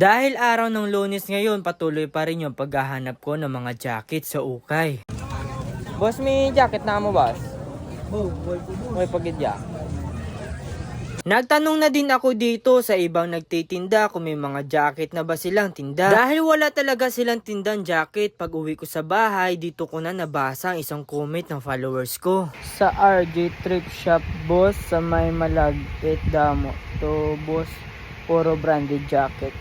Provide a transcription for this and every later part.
Dahil araw ng Lunes ngayon, patuloy pa rin yung paghahanap ko ng mga jacket sa ukay. Boss, may jacket na mo, boss? May pagidya. Nagtanong na din ako dito sa ibang nagtitinda kung may mga jacket na ba silang tinda. Dahil wala talaga silang tindang jacket, pag uwi ko sa bahay, dito ko na nabasa ang isang comment ng followers ko. Sa RJ Thrift Shop, boss, sa may malagkit damo. To, boss, puro branded jacket.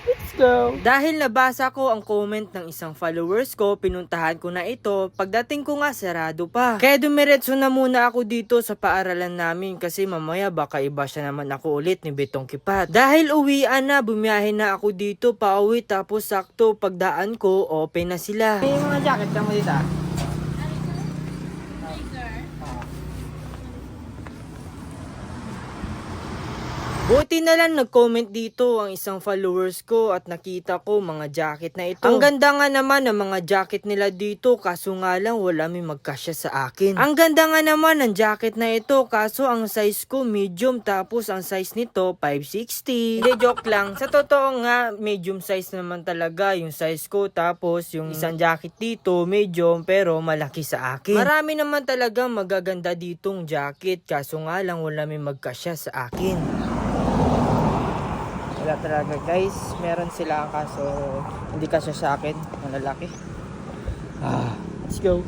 Let's go! Dahil nabasa ko ang comment ng isang followers ko, pinuntahan ko na ito. Pagdating ko nga, sarado pa. Kaya dumiretso na muna ako dito sa paaralan namin kasi mamaya baka iba siya naman ako ulit ni Betong Kipat. Dahil uwian na, bumiyahe na ako dito pauwi tapos sakto pagdaan ko, open na sila. May mga jacket ka mo dito? Buti na lang nag-comment dito ang isang followers ko at nakita ko mga jacket na ito. Ang ganda nga naman ng mga jacket nila dito kaso nga lang wala may magkasya sa akin. Ang ganda nga naman ng jacket na ito kaso ang size ko medium tapos ang size nito 560. Hindi, joke lang. Sa totoo nga medium size naman talaga yung size ko tapos yung isang jacket dito medium pero malaki sa akin. Marami naman talaga magaganda ditong jacket kaso nga lang wala may magkasya sa akin. Wala talaga guys, meron sila kaso hindi kasya sa akin, malalaki. Let's go.